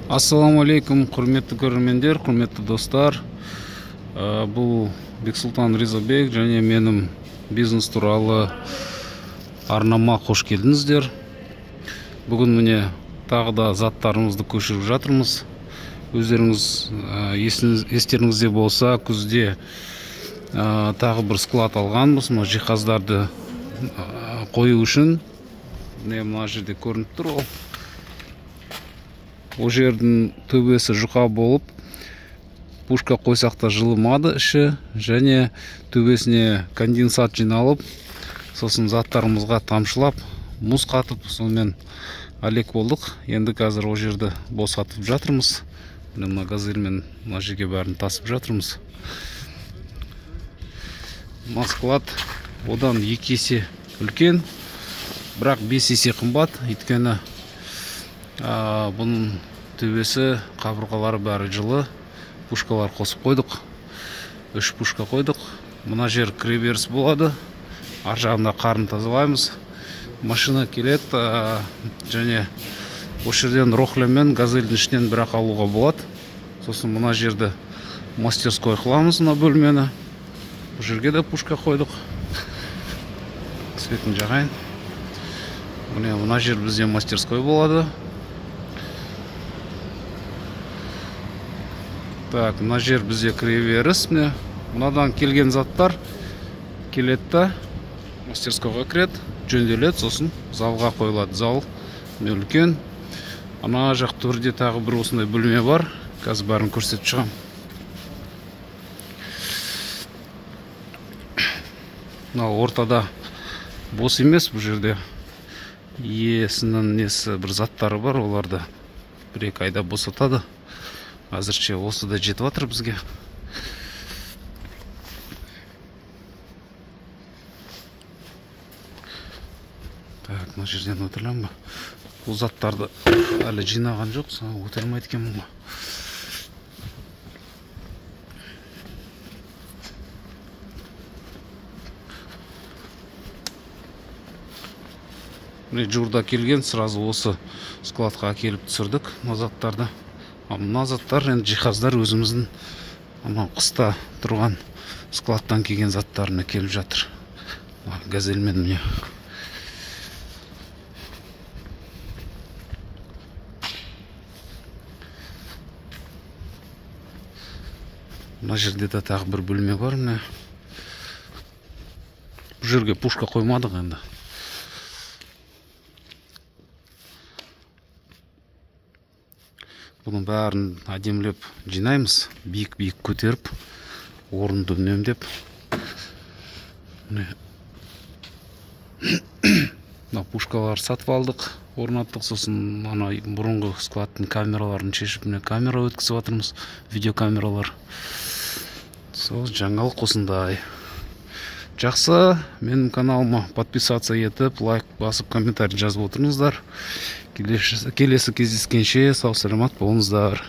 Ассаламу алейкум, құрметті көрермендер, құрметті достар. Бұл Бексултан Ризабек және менің бизнес туралы арнама қош келдіңіздер. Бүгін міне тағы да заттарымызды көшіріп жатырмыз. Өздеріңіз естеріңізде болса, күзде тағы бір склад алғанбыз. Мына жиһаздарды қою үшін. Мына жерде көрініп тұр ол. О жердің төбесі жұқа болып, пушка қойсақ та жылымады іші, және төбесіне конденсат жиналып, сосын заттарымызға тамшылап, мұз қатып, сонымен әлек болдық. Енді қазір о жерді босатып жатырмыз. Мына газельмен мына жерге бәрін тасып жатырмыз. Склад одан 2 есе үлкен, бірақ 5 есе қымбат, өйткені бұның төбесі, қабырғалары бәрі жылы. Пушкалар қосып қойдық. 3 пушка қойдық. Мына жер кіреберіс болады. Ар жағында қарын тазалаймыз. Машина келеді, және осы жерден рохлемен газельдің ішінен бірақ алуға болады. Сосын мына жерді мастерской қыламыз, мына бөлмені. Бұл жерге де пушка қойдық. Светін жағайын. Мына жер бізде мастерской болады. Так, мына жер бізде кіреберіс. Мынадан келген заттар келетті, мастерскойға кіреді, жөнделеді, сосын залға қойылады. Зал үлкен. Ана жақ төрде тағы бір осындай бөлме бар. Қазір бәрін көрсетіп шығам. Ортада бос емес, бұл жерде иесінің несі бір заттары бар, оларды 1-2 айда босатады. Әзірше осы да жетіп жатыр бізге. Так, мына жерден өтірілем ба? Бұл заттарды әлі жинаған жоқ, өтірілмайды екен мұнға. Жуырда келген, сразу осы складқа келіп түсірдік мына заттарды. Мына заттар, енді жиһаздар өзіміздің қыста тұрған складтан келген заттарына келіп жатыр. Газельмен міне. Мына жерде де тағы бір бөлме бар. Бұл жерге пушка қоймадық енді. Бұның бәрін әдемілеп жинаймыз, биік-биік көтеріп, орынды үнемдеп. Пушкалар сатып алдық, орнаттық, сосын бұрынғы складтың камераларын шешіп, камера өткізіп жатырмыз, видеокамералар. Сол жаңалық осындай. Жақсы, менің каналыма подписаться етіп, лайк басып, комментарий жазып отырыңыздар. Келесі кездескенше сау саламат болыңыздар.